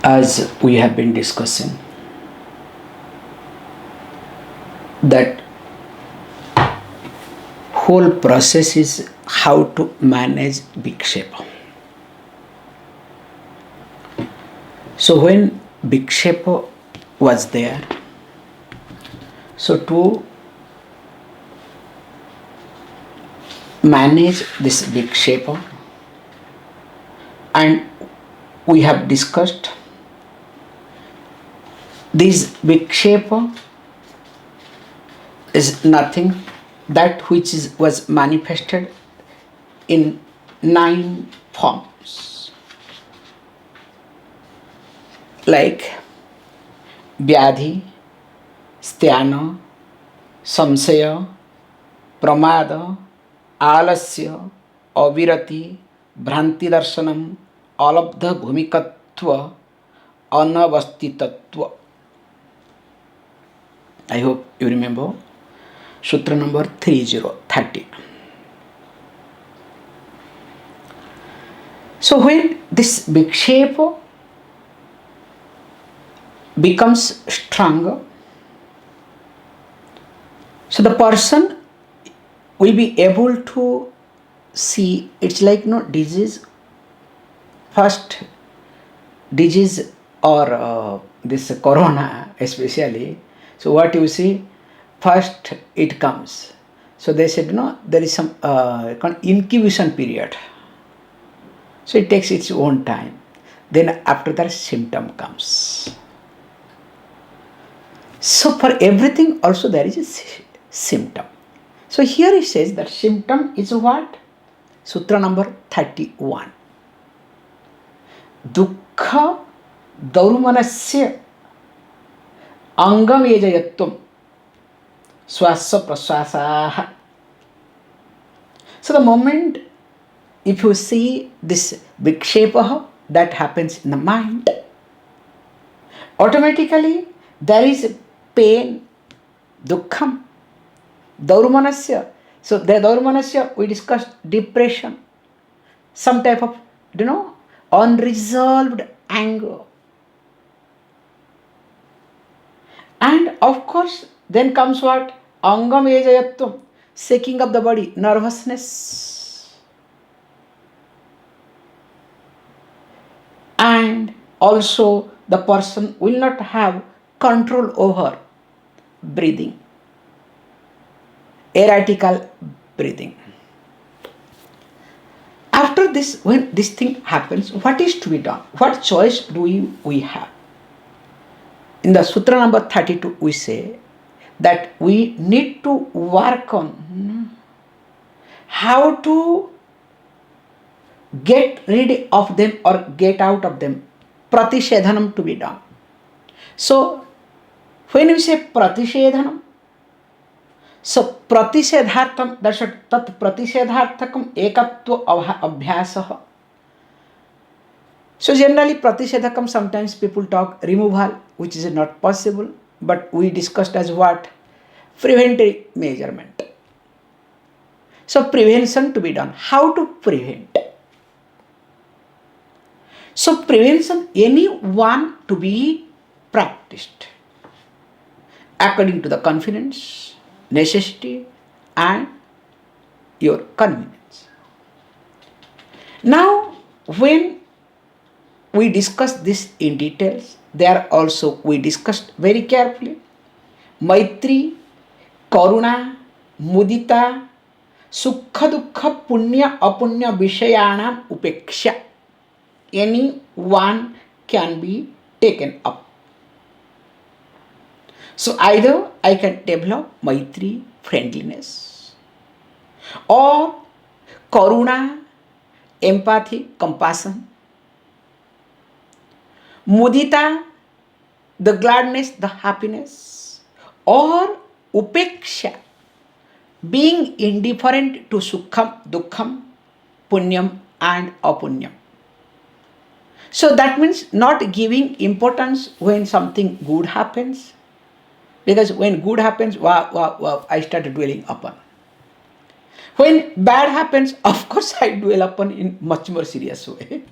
As we have been discussing, that whole process is how to manage vikshepa. So when vikshepa was there, so to manage this vikshepa, and we have discussed this vikshepa is nothing that which was manifested in 9 forms, like vyadhi, sthana, samsaya, pramada, alasya, avirati, भ्रांति दर्शनम, अलब्ध भूमिकत्व, अनवस्थितत्व. I hope you remember Sutra number 3030. So when this vikshepa becomes stronger, so the person will be able to see, it's like disease. First disease or this corona especially. So what you see, first it comes. So they said there is some incubation period. So it takes its own time. Then after that symptom comes. So for everything also there is a symptom. So here it says that symptom is what? Sutra number 31. Dukkha daurumanasya angamejayatvam swasa praswasaha. So the moment if you see this vikshepa that happens in the mind, automatically there is pain, dukkham, daurumanasya. So the daurumanasya, we discussed depression, some type of unresolved anger. And of course, then comes what? Angam ejayatvam, shaking of the body, nervousness. And also the person will not have control over breathing, erratical breathing. After this, when this thing happens, what is to be done? What choice do we have? In the Sutra number 32, we say that we need to work on how to get rid of them or get out of them. Pratishedhanam to be done. So, when we say pratishedhanam, so pratishedhartham, that's what tat pratishedharthakam ekatva abhyasah. So generally pratishedhakam, sometimes people talk removal, which is not possible, but we discussed as what? Preventive measurement. So prevention to be done. How to prevent? So prevention, any one to be practiced according to the confidence, necessity and your convenience. Now when we discuss this in details, there also we discussed very carefully Maitri, Karuna, Mudita, Sukha Dukha, Punya Apunya Vishayanam Upeksha. Any one can be taken up. So either I can develop Maitri, friendliness, or Karuna, empathy, compassion, Mudita, the gladness, the happiness, or Upeksha, being indifferent to Sukham, Dukkham, Punyam and Apunyam. So that means not giving importance when something good happens, because when good happens, wow, I start dwelling upon. When bad happens, of course I dwell upon in much more serious way.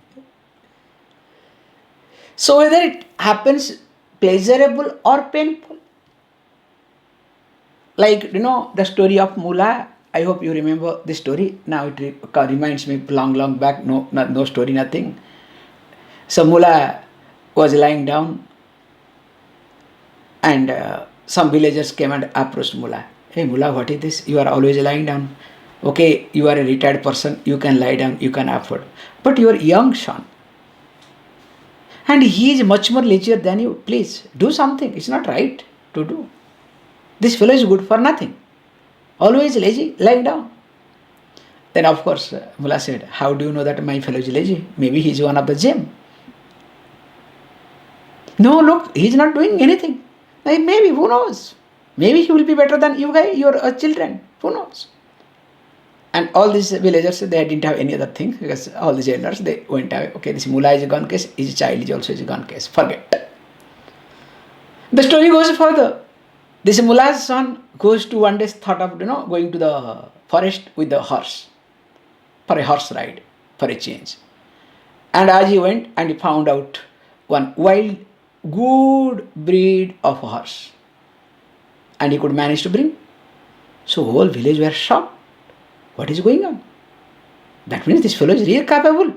So whether it happens pleasurable or painful, like the story of Mula. I hope you remember this story. Now it reminds me long back. No story, nothing. So Mula was lying down, and some villagers came and approached Mula. Hey Mula, what is this? You are always lying down. Okay, you are a retired person. You can lie down. You can afford. But your young son, and he is much more lazier than you. Please do something. It's not right to do. This fellow is good for nothing. Always lazy, lying down. Then of course Mullah said, how do you know that my fellow is lazy? Maybe he is one of the gym. No, look, he is not doing anything. Maybe, who knows? Maybe he will be better than you guys, your children. Who knows? And all these villagers, they didn't have any other thing, because all these elders, they went away. Okay, this Mullah is a gone case, his child is also a gone case. Forget. The story goes further. This Mullah's son goes to one day's thought of going to the forest with the horse for a horse ride, for a change. And as he went, and he found out one wild, good breed of horse, and he could manage to bring. So whole village were shocked. What is going on? That means this fellow is really capable.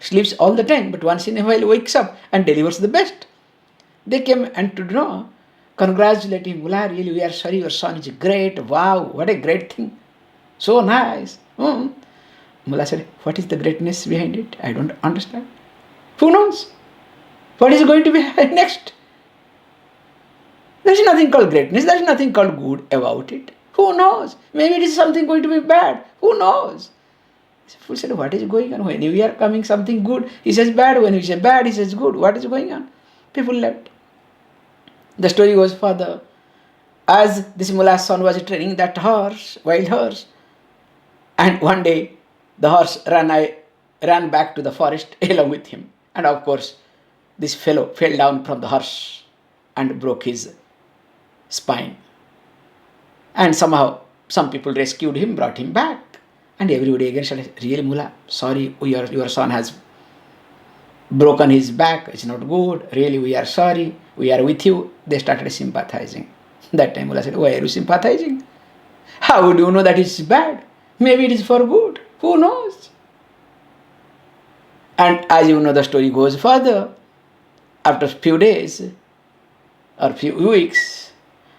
Sleeps all the time, but once in a while wakes up and delivers the best. They came and to congratulate him. Mullah, really, we are sorry, your son is great. Wow, what a great thing. So nice. Mullah said, what is the greatness behind it? I don't understand. Who knows? What is going to be next? There is nothing called greatness. There is nothing called good about it. Who knows? Maybe it is something going to be bad. Who knows? The fool said, what is going on? When we are coming something good, he says bad. When we say bad, he says good. What is going on? People left. The story goes further. As this Mullah's son was training that horse, wild horse, and one day the horse ran back to the forest along with him. And of course, this fellow fell down from the horse and broke his spine. And somehow some people rescued him, brought him back. And everybody again said, really Mullah, sorry, your son has broken his back, it's not good, really we are sorry, we are with you. They started sympathizing. That time Mullah said, why are you sympathizing? How would you know that it's bad? Maybe it is for good. Who knows? And as you know, the story goes further. After a few days or few weeks,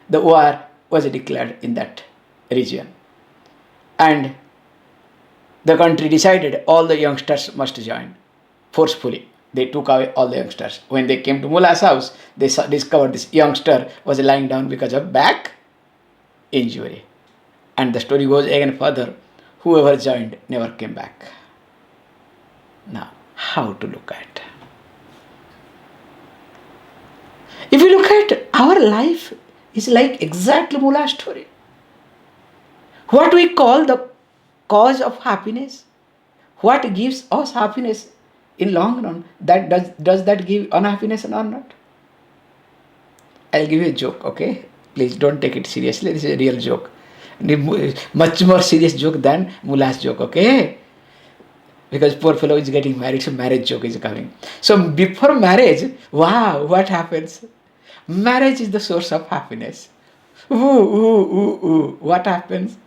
the war was declared in that region. And the country decided all the youngsters must join forcefully. They took away all the youngsters. When they came to Mullah's house, they discovered this youngster was lying down because of back injury. And the story goes again further. Whoever joined never came back. Now, how to look at? If you look at our life, it's like exactly Mullah's story. What we call the cause of happiness, what gives us happiness in long run, that does that give unhappiness or not? I'll give you a joke, okay? Please don't take it seriously. This is a real joke. Much more serious joke than Mullah's joke, okay? Because poor fellow is getting married, so marriage joke is coming. So before marriage, wow, what happens? Marriage is the source of happiness. What happens?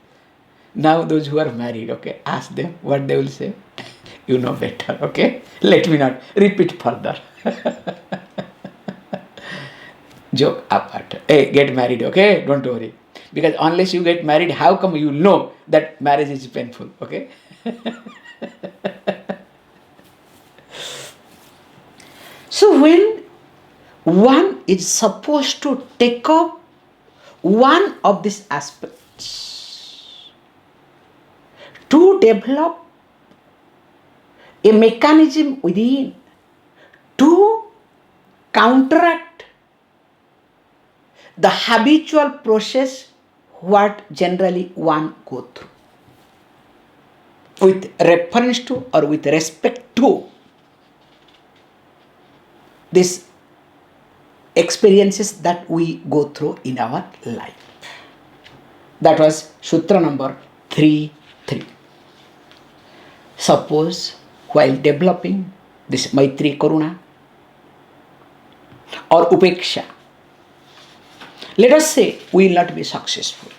Now those who are married, okay, ask them what they will say. You know better, okay? Let me not repeat further. Joke apart. Hey, get married, okay? Don't worry. Because unless you get married, how come you know that marriage is painful, okay? So when one is supposed to take up one of these aspects to develop a mechanism within to counteract the habitual process what generally one go through with reference to or with respect to these experiences that we go through in our life. That was Sutra number 3.3. Suppose while developing this Maitri Karuna, or upeksha. Let us say we will not be successful.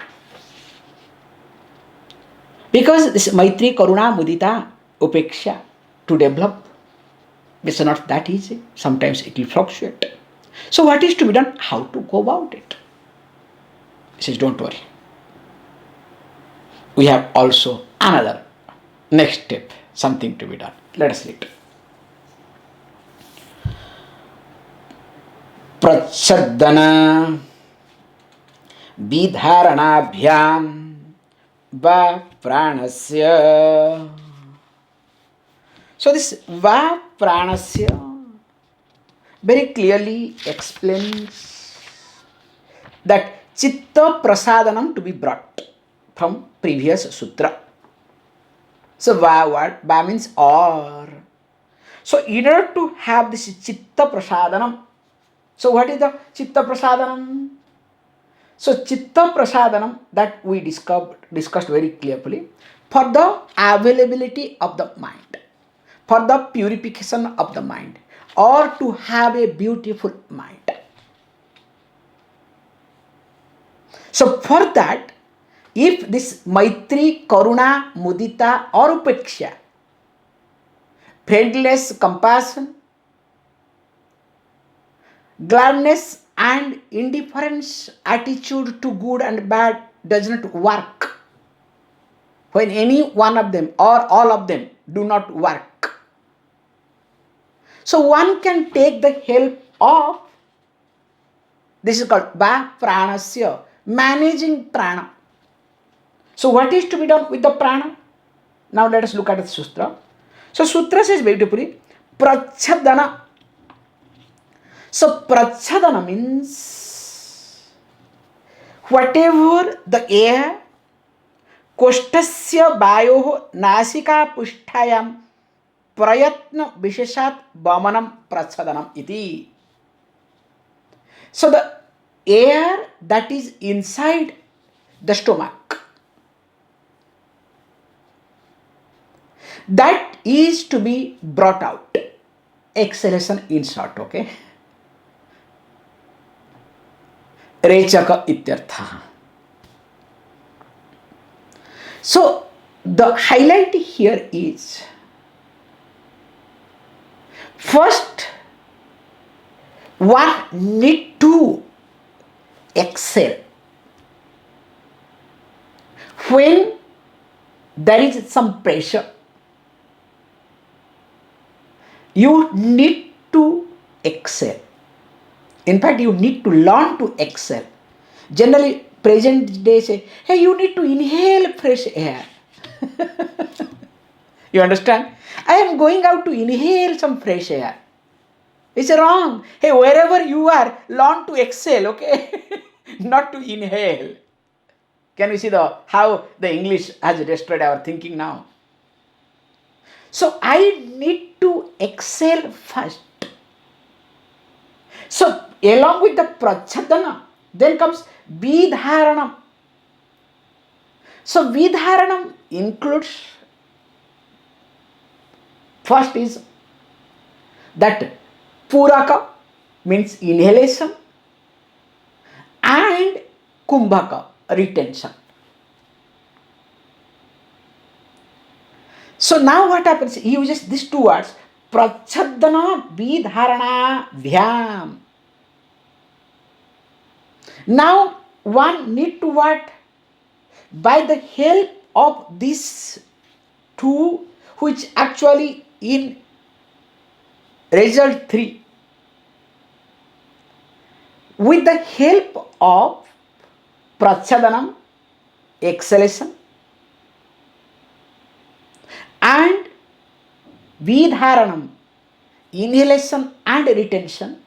Because this Maitri, Karuna, Mudita, Upeksha to develop, it's not that easy. Sometimes it will fluctuate. So what is to be done? How to go about it? He says, don't worry. We have also another next step, something to be done. Let us read. Prachaddana vidharanabhyam va pranasya. So this va pranasya very clearly explains that chitta prasadanam to be brought from previous sutra. So va what? Va means or. So in order to have this chitta prasadanam, so what is the chitta prasadanam? So chitta prasadanam that we discussed very clearly for the availability of the mind, for the purification of the mind, or to have a beautiful mind. So for that, if this Maitri, Karuna, Mudita or Upeksha, friendliness, compassion, gladness and indifference attitude to good and bad does not work, when any one of them or all of them do not work, so one can take the help of, this is called va pranasya, managing prana. So what is to be done with the prana? Now let us look at the sutra. So sutra says beautifully, prachadana. So prachadana means whatever the air koshtasya vayoh nasika pusthayam prayatna visheshat vamanam prachadanam iti. So the air that is inside the stomach, that is to be brought out. Exhalation in short, okay? Rechaka ityartha. So the highlight here is, first one need to exhale when there is some pressure. You need to exhale. In fact, you need to learn to exhale. Generally, present day say, hey, you need to inhale fresh air. You understand? I am going out to inhale some fresh air. It's wrong. Hey, wherever you are, learn to exhale, okay? Not to inhale. Can we see how the English has destroyed our thinking now? So I need to exhale first. So along with the prachadana, then comes vidharanam. So vidharanam includes, first is that puraka means inhalation and kumbhaka retention. So now what happens? He uses these two words, prachadana vidharana dhyam. Now one need to what? By the help of these two, which actually in result 3, with the help of prachadanam, exhalation, and vidharanam, inhalation and retention,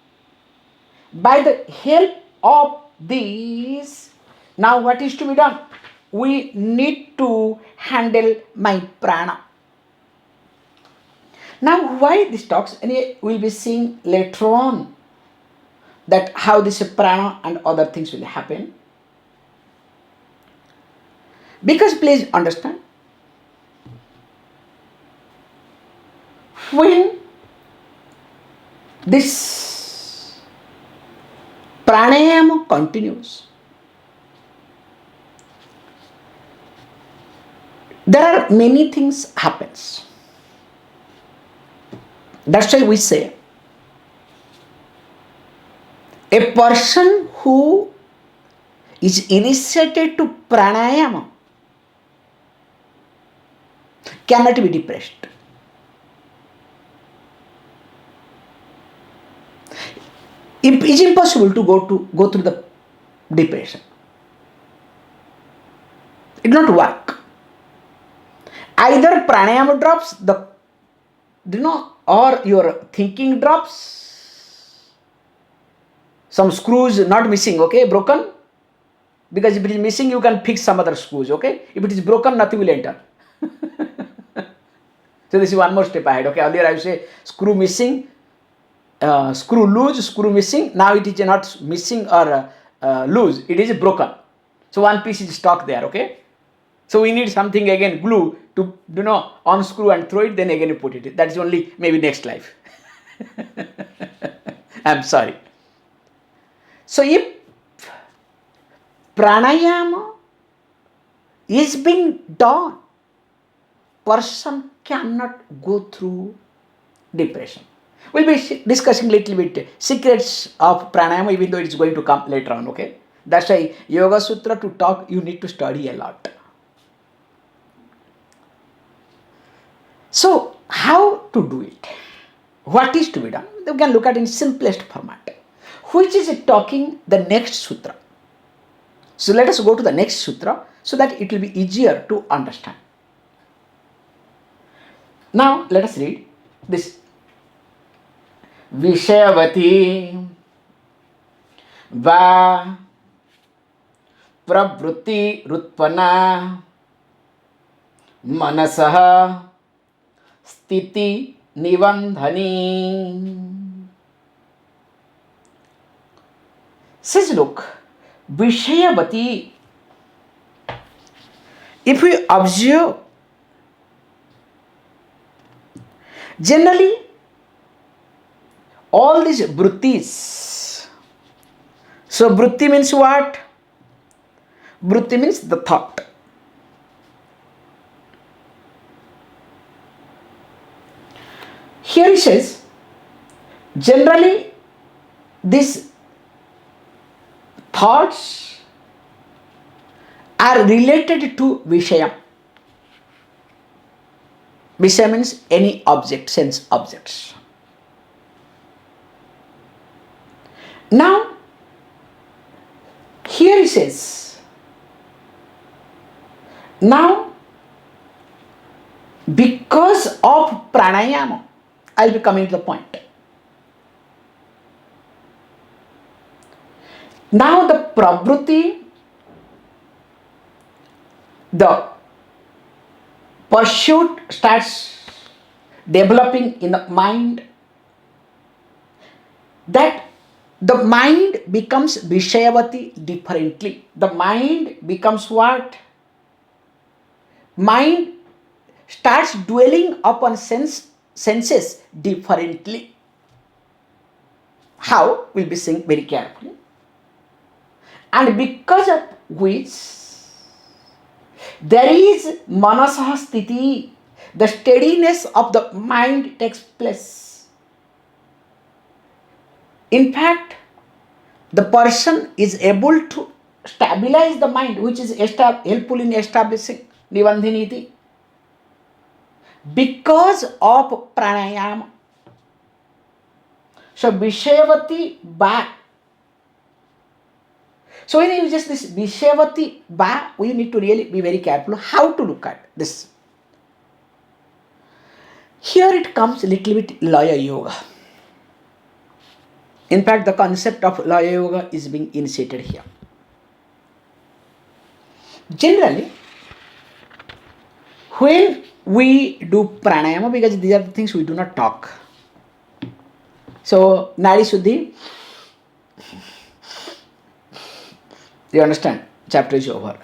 by the help of these, now what is to be done? We need to handle my prana. Now why this talks? Anyway, we will be seeing later on that how this prana and other things will happen. Because please understand, when this pranayama continues. There are many things happens. That's why we say a person who is initiated to pranayama cannot be depressed. It is impossible to go through the depression. It will not work. Either pranayama drops, or your thinking drops. Some screws not missing, okay, broken. Because if it is missing, you can fix some other screws, okay. If it is broken, nothing will enter. So this is one more step ahead, okay. Earlier I say screw missing, screw loose, screw missing. Now it is not missing or loose, it is broken. So one piece is stuck there, okay. So we need something again, glue, to unscrew and throw it, then again you put it. That is only maybe next life. I'm sorry. So if pranayama is being done, person cannot go through depression. We'll be discussing little bit secrets of pranayama, even though it's going to come later on, okay. That's why Yoga Sutra, to talk, you need to study a lot. So, how to do it? What is to be done? We can look at in simplest format, which is talking the next sutra. So, let us go to the next sutra so that it will be easier to understand. Now, let us read this. Vishayavati va pravrutti rutpana manasaha Stiti Nivandhani. Says, look, Vishayavati, if we observe, generally all these vrittis. So vritti means what? Vritti means the thought. Here he says, generally these thoughts are related to Vishaya. Vishaya means any object, sense objects. Now, here he says, now because of pranayama, I'll be coming to the point. Now the pravrutti, the pursuit starts developing in the mind, that the mind becomes Vishayavati differently. The mind becomes what? Mind starts dwelling upon senses differently. How? We'll be seeing very carefully. And because of which there is manasaha sthiti, the steadiness of the mind takes place. In fact, the person is able to stabilize the mind, which is helpful in establishing Nivandhiniti, because of pranayama. So Vishayavati ba. So when you use this Vishayavati ba, we need to really be very careful how to look at this. Here it comes a little bit Laya Yoga. In fact, the concept of Laya Yoga is being initiated here. Generally, when we do pranayama, because these are the things we do not talk. So, Nadi Suddhi, you understand, chapter is over.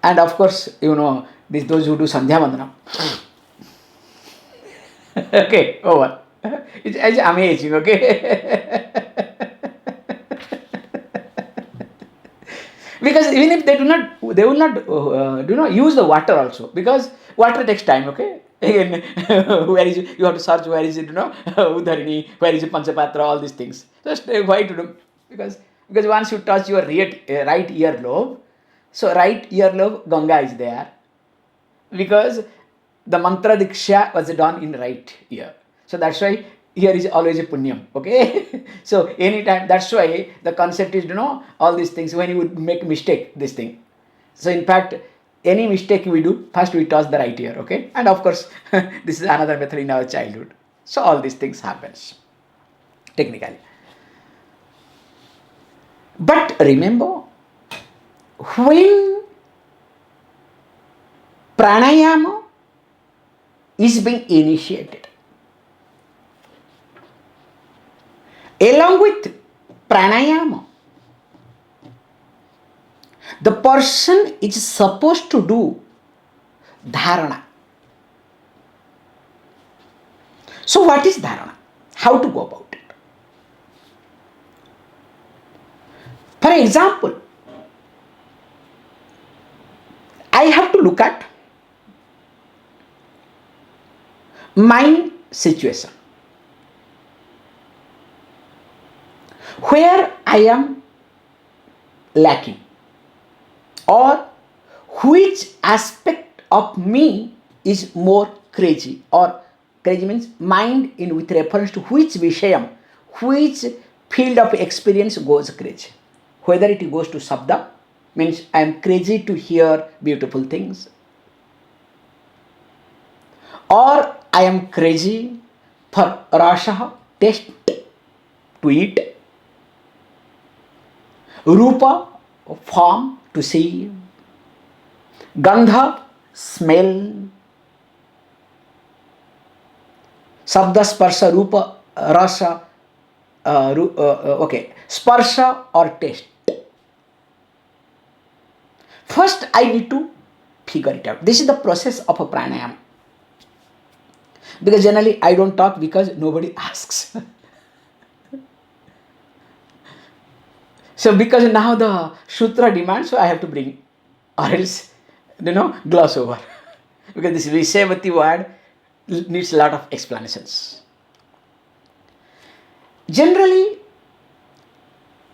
And of course, those who do Sandhya Vandana. Okay, over. It's amazing, okay? Because even if they will not do not use the water also, because water takes time. Okay, again, where is it? You have to search where is it, Udharini, where is it, Panchapatra, all these things. Just why to do? Because once you touch your right earlobe, so right earlobe Ganga is there, because the mantra diksha was done in right ear. So that's why here is always a punyam. Okay. So anytime, that's why the concept is, all these things, when you would make mistake, this thing. So in fact, any mistake we do, first we touch the right ear. Okay. And of course, this is another method in our childhood. So all these things happens technically. But remember, when pranayama is being initiated, along with pranayama, the person is supposed to do dharana. So what is dharana? How to go about it? For example, I have to look at my situation where I am lacking, or which aspect of me is more crazy, or crazy means mind in with reference to which vishayam, which field of experience goes crazy. Whether it goes to sabda, means I am crazy to hear beautiful things, or I am crazy for rasa, taste, to eat, rupa, form, to see, gandha, smell, sabda, sparsha, rupa, rasa, sparsha or taste. First, I need to figure it out. This is the process of a pranayama. Because generally I don't talk because nobody asks. So because now the sutra demands, so I have to bring, or else, gloss over. Because this Vishayavati word needs a lot of explanations. Generally,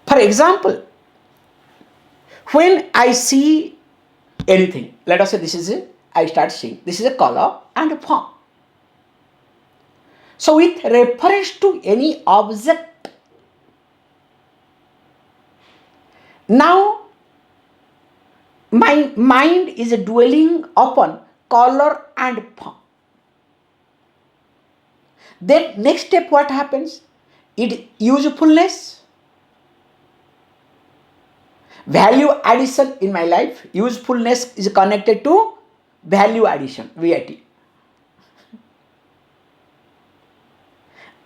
for example, when I see anything, let us say I start seeing, this is a color and a form. So with reference to any object, now my mind is dwelling upon color and form. Then next step, what happens? It usefulness, value addition in my life. Usefulness is connected to value addition, VAT.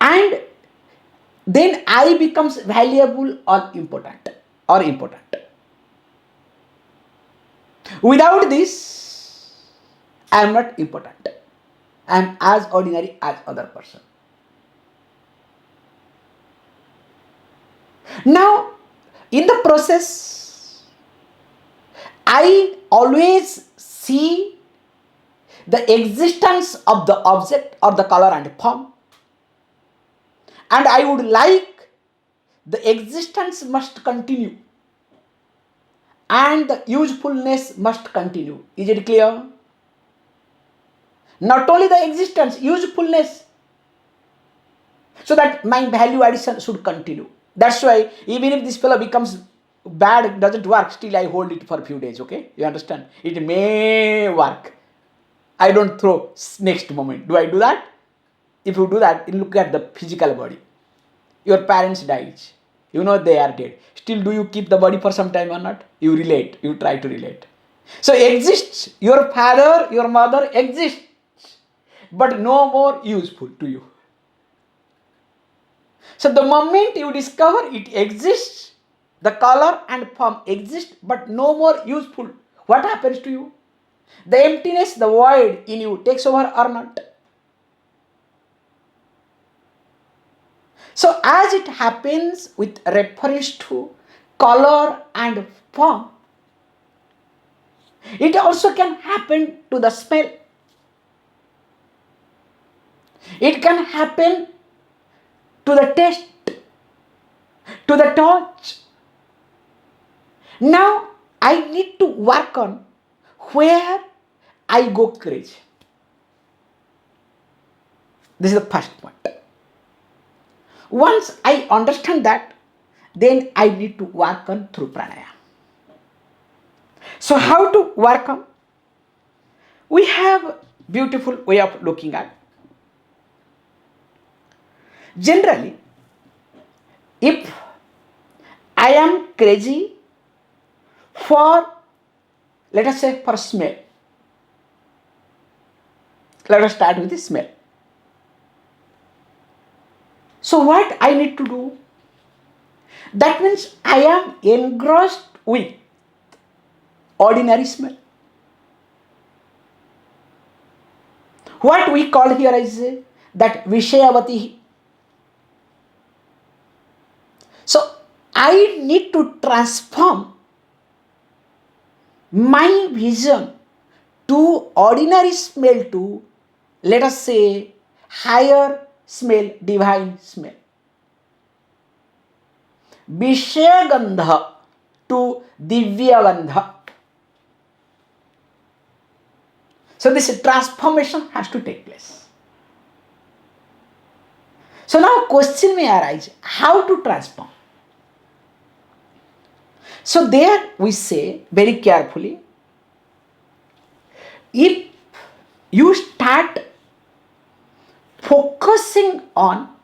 And then I becomes valuable or important. Without this, I am not important. I am as ordinary as other person. Now, in the process, I always see the existence of the object or the color and form, and I would like the existence must continue and the usefulness must continue. Is it clear? Not only the existence, usefulness, so that my value addition should continue. That's why even if this fellow becomes bad, doesn't work, still I hold it for a few days. Okay, you understand? It may work. I don't throw next moment. Do I do that? If you do that, look at the physical body. Your parents died. You know they are dead. Still, do you keep the body for some time or not? You relate. You try to relate. So exists. Your father, your mother exists, but no more useful to you. So the moment you discover it exists, the color and form exist, but no more useful, what happens to you? The emptiness, the void in you takes over or not? So as it happens with reference to color and form, It also can happen to the smell. It can happen to the taste, to the touch. Now I need to work on where I go crazy. This is the first point. Once I understand that, then I need to work on through pranayama. So how to work on? We have beautiful way of looking at. Generally, if I am crazy for, let us say, for smell. Let us start with the smell. So what I need to do? That means I am engrossed with ordinary smell. What we call here is that Vishayavati. So I need to transform my vision to ordinary smell to, let us say, higher smell, divine smell. Vishayagandha to Divyagandha. So this transformation has to take place. So now question may arise, how to transform? So there we say very carefully, if you start focusing on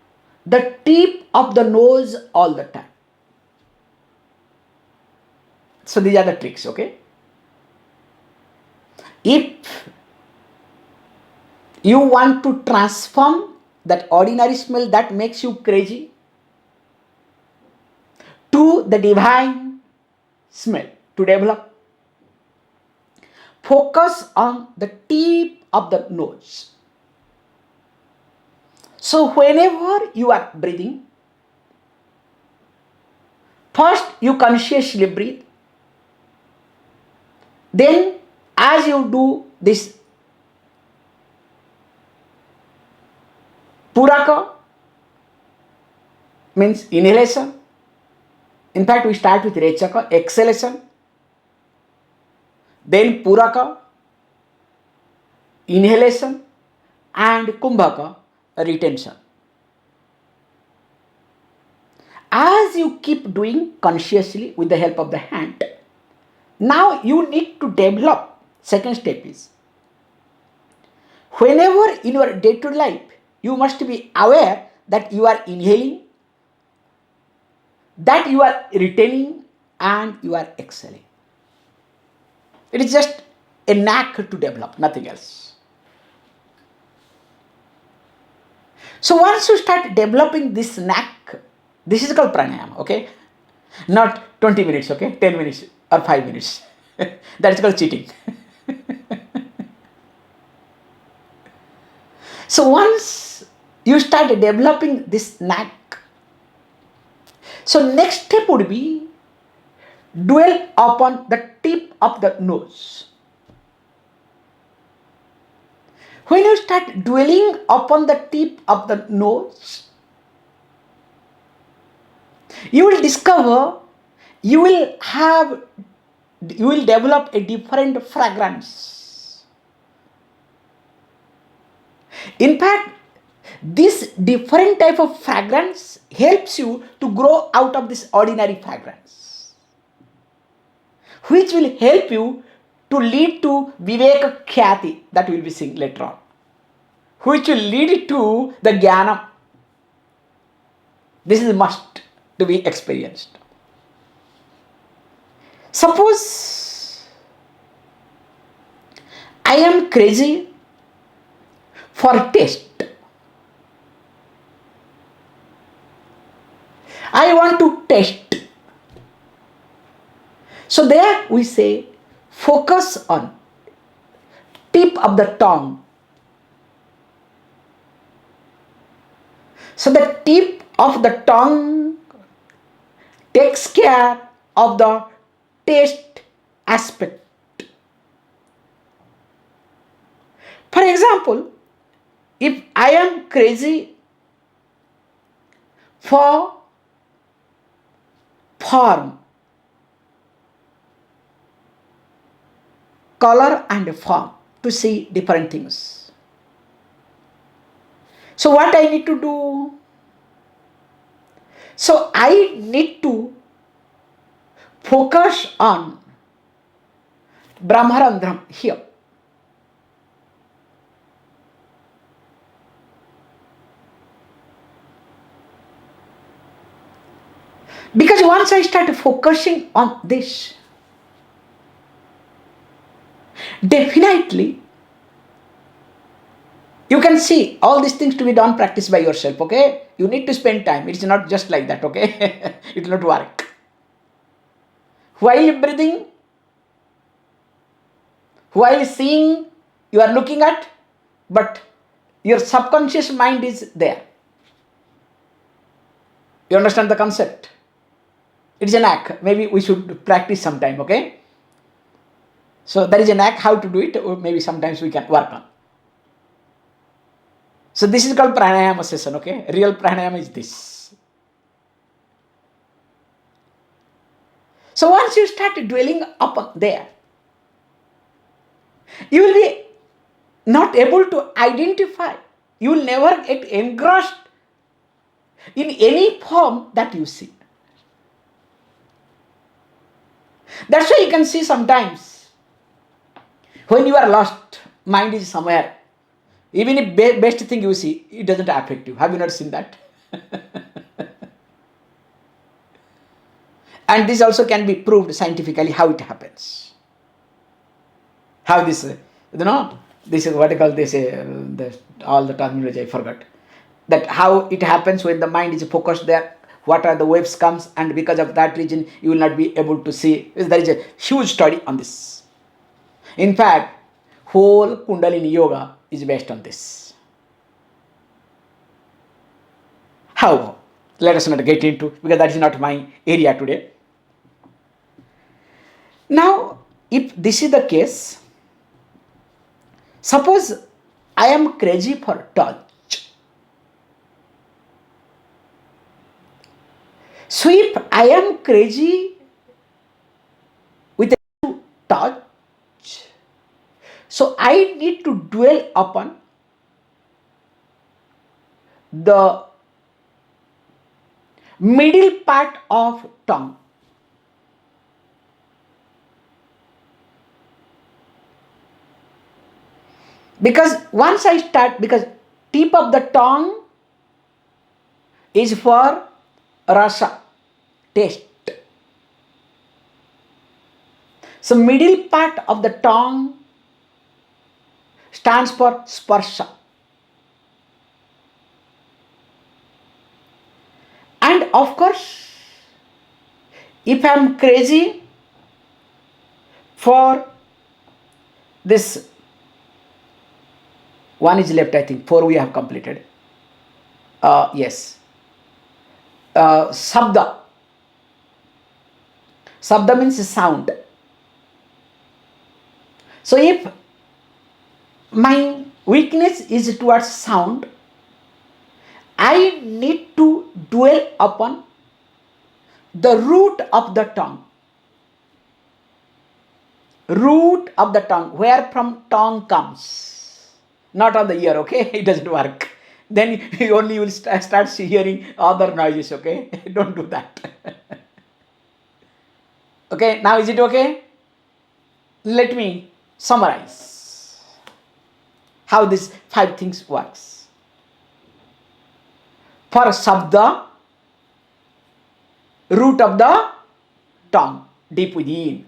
the tip of the nose all the time. So these are the tricks, okay? If you want to transform that ordinary smell that makes you crazy to the divine smell, to develop, focus on the tip of the nose. So whenever you are breathing, first you consciously breathe. Then as you do this Puraka, means inhalation. In fact, we start with Rechaka, exhalation. Then Puraka, inhalation, and Kumbhaka, retention. As you keep doing consciously with the help of the hand, now you need to develop, second step is, whenever in your day-to-day life, you must be aware that you are inhaling, that you are retaining, and you are exhaling. It is just a knack to develop, nothing else. So once you start developing this knack, this is called pranayama, okay? Not 20 minutes, okay? 10 minutes or 5 minutes. That is called cheating. So once you start developing this knack, so next step would be dwell upon the tip of the nose. When you start dwelling upon the tip of the nose, you will discover, you will develop a different fragrance. In fact, this different type of fragrance helps you to grow out of this ordinary fragrance, which will help you to lead to Viveka Khyati, that we will be seeing later on, which will lead to the Jnana. This is a must to be experienced. Suppose I am crazy for taste. I want to taste. So there we say, focus on tip of the tongue. So the tip of the tongue takes care of the taste aspect. For example, if I am crazy for form, color and form, to see different things. So what I need to do? So I need to focus on Brahmarandhram here. Because once I start focusing on this, definitely you can see all these things to be done, practice by yourself, okay? You need to spend time. It's not just like that, okay? It will not work. While breathing, while seeing, you are looking at, but your subconscious mind is there. You understand the concept? It is an act. Maybe we should practice sometime, okay? So there is an act how to do it, or maybe sometimes we can work on. So this is called pranayama session, okay? Real pranayama is this. So once you start dwelling upon there, you will be not able to identify. You will never get engrossed in any form that you see. That's why you can see sometimes when you are lost, mind is somewhere. Even if best thing you see, it doesn't affect you. Have you not seen that? And this also can be proved scientifically how it happens. How this, this is what I call this, all the terminology I forgot. That how it happens when the mind is focused there, what are the waves comes, and because of that reason you will not be able to see. There is a huge study on this. In fact, whole Kundalini Yoga is based on this. How? Let us not get into, because that is not my area today. Now, if this is the case, suppose I am crazy for touch. So if I am crazy with a touch, so I need to dwell upon the middle part of tongue. Because once I start, because tip of the tongue is for rasa, taste. So middle part of the tongue stands for sparsha. And of course, if I am crazy for this, one is left, I think, 4 we have completed. Yes. Sabda. Sabda means sound. So if my weakness is towards sound, I need to dwell upon the root of the tongue. Root of the tongue, where from tongue comes. Not on the ear, okay? It doesn't work. Then you only will start hearing other noises, okay? Don't do that. Okay, now is it okay? Let me summarize how these 5 things works. For sabda, root of the tongue, deep within.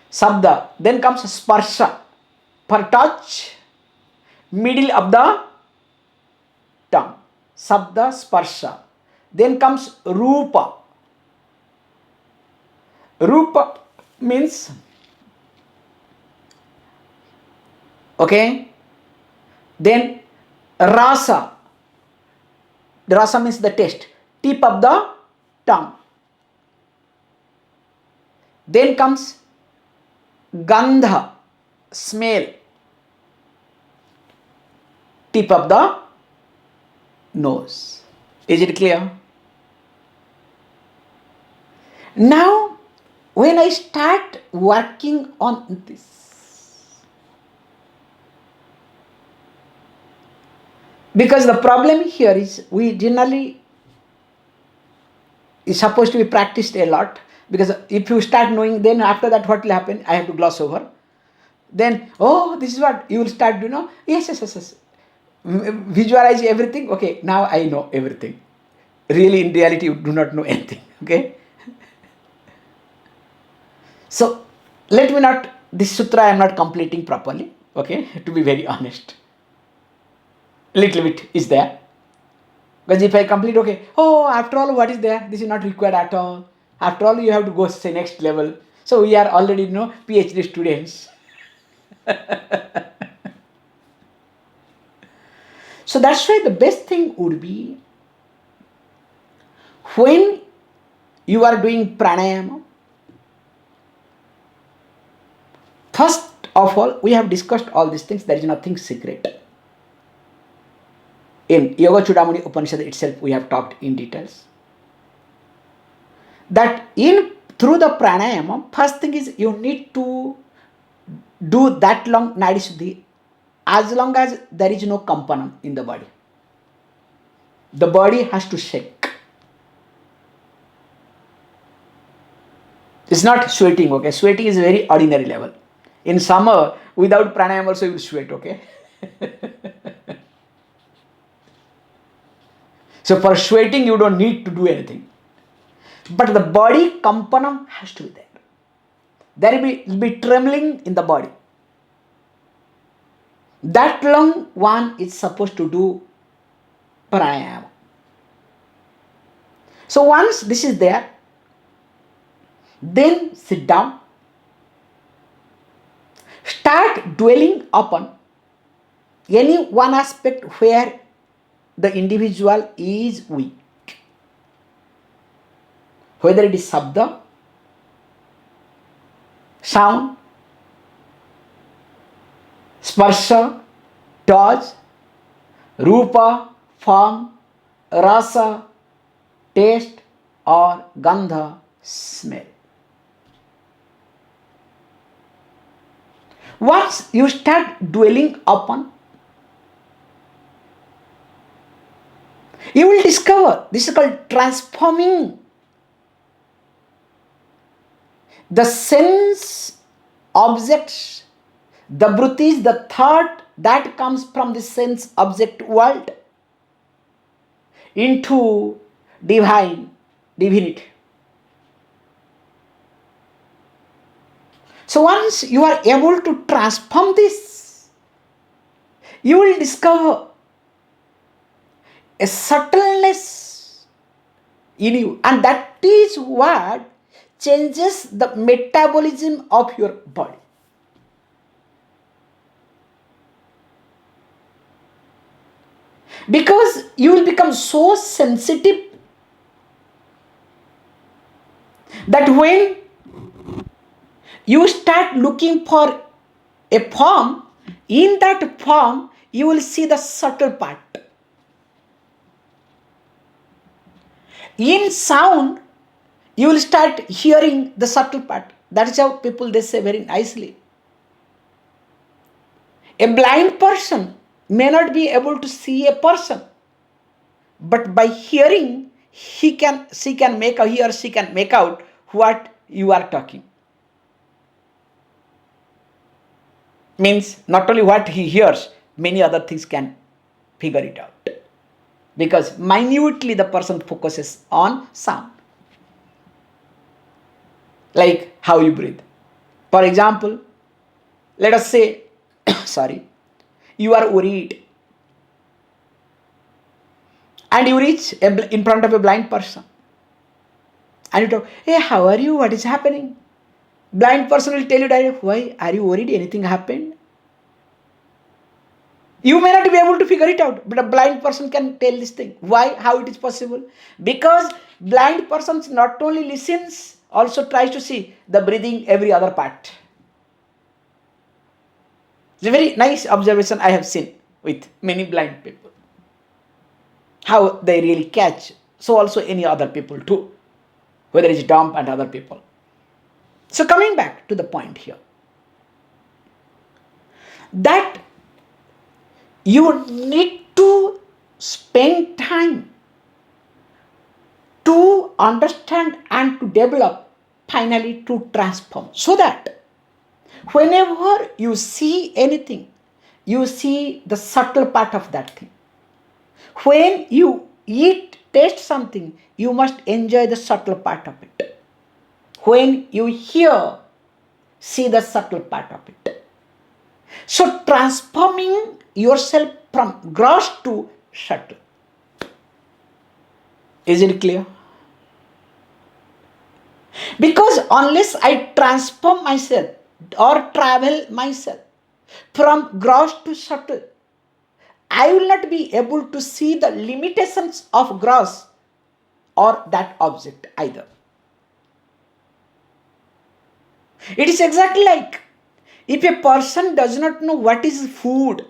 Sabda, then comes sparsha, for touch, middle of the tongue. Sabda, sparsha. Then comes rupa. Rupa means, okay, then rasa. The rasa means the taste, tip of the tongue. Then comes gandha, smell, tip of the nose. Is it clear? Now, when I start working on this, because the problem here is we generally is supposed to be practiced a lot, because if you start knowing, then after that what will happen? I have to gloss over. Then, oh, this is what you will start, yes. Visualize everything. Okay, now I know everything. Really, in reality, you do not know anything. Okay. So, let me not, this sutra I am not completing properly. Okay, to be very honest. Little bit is there. Because if I complete, okay, oh, after all, what is there? This is not required at all. After all, you have to go say next level. So we are already, PhD students. So that's why the best thing would be when you are doing pranayama. First of all, we have discussed all these things. There is nothing secret. In Yoga Chudamani Upanishad itself, we have talked in details. That through the pranayama, first thing is you need to do that long Nadi Shuddhi as long as there is no kampanam in the body. The body has to shake. It's not sweating, okay? Sweating is very ordinary level. In summer, without pranayama also you will sweat, okay? So for sweating, you don't need to do anything. But the body kampanam has to be there. There will be trembling in the body. That long one is supposed to do pranayama. So once this is there, then sit down. Start dwelling upon any one aspect where the individual is weak. Whether it is sabda, sound, sparsha, touch, rupa, form, rasa, taste, or gandha, smell. Once you start dwelling upon, you will discover, this is called transforming the sense objects, the vrittis, the thought that comes from the sense object world into divinity. So once you are able to transform this, you will discover a subtleness in you, and that is what changes the metabolism of your body. Because you will become so sensitive that when you start looking for a form, in that form you will see the subtle part. In sound, you will start hearing the subtle part. That is how people, they say very nicely. A blind person may not be able to see a person, but by hearing, he or she can make out what you are talking. Means not only what he hears, many other things can figure it out. Because minutely the person focuses on sound. Like how you breathe. For example, let us say, you are worried and you reach in front of a blind person and you talk, hey, how are you? What is happening? Blind person will tell you directly, why are you worried? Anything happened? You may not be able to figure it out, but a blind person can tell this thing. Why? How it is possible? Because blind person not only listens, also tries to see the breathing, every other part. It's a very nice observation I have seen with many blind people. How they really catch. So also any other people too, whether it's dumb and other people. So coming back to the point here, that you need to spend time to understand and to develop, finally to transform, so that whenever you see anything, you see the subtle part of that thing. When you eat, taste something, you must enjoy the subtle part of it. When you hear, see the subtle part of it. So transforming yourself from gross to subtle. Is it clear? Because unless I transform myself or travel myself from gross to subtle, I will not be able to see the limitations of gross or that object either. It is exactly like if a person does not know what is food,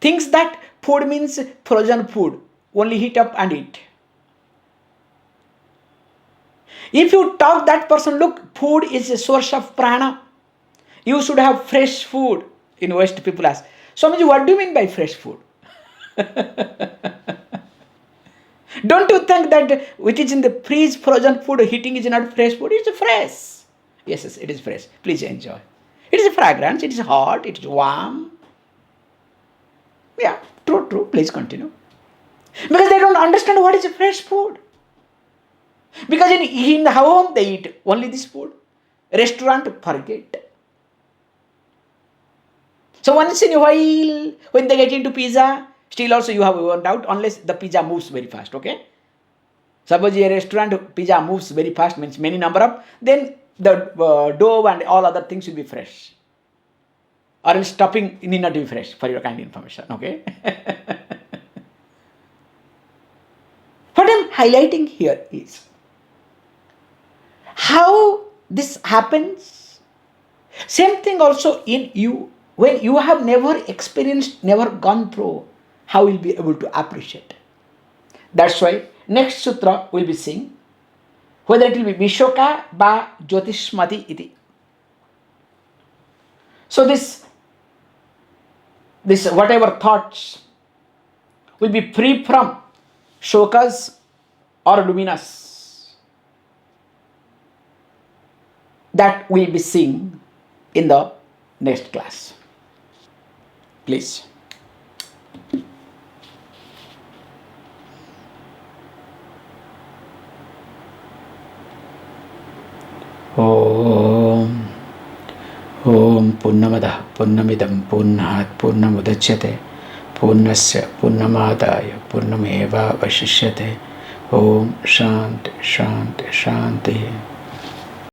thinks that food means frozen food, only heat up and eat. If you talk that person, look, food is a source of prana, you should have fresh food. In West, people ask, Swamiji, what do you mean by fresh food? Don't you think that which is in the freeze frozen food, heating is not fresh food? It's fresh. Yes, it is fresh. Please enjoy. It is a fragrance, it is hot, it is warm. Yeah, true. Please continue. Because they don't understand what is a fresh food. Because in the home they eat only this food. Restaurant, forget. So once in a while, when they get into pizza, still also you have one doubt, unless the pizza moves very fast, okay? Suppose a restaurant, pizza moves very fast, means many number of, then the dough and all other things will be fresh. Or else stuffing need not be fresh, for your kind information, okay? What I'm highlighting here is how this happens. Same thing also in you. When you have never experienced, never gone through, how will you be able to appreciate? That's why next sutra will be seeing whether it will be Vishoka ba Jyotishmati iti. So this whatever thoughts will be free from shokas or luminous, that will be seen in the next class. Please. Om Purnamadah Purnamidam Purnat Purnamudachyate Purnasya Purnamadaya Purnameva Vashishyate. Om Shanti Shanti Shanti.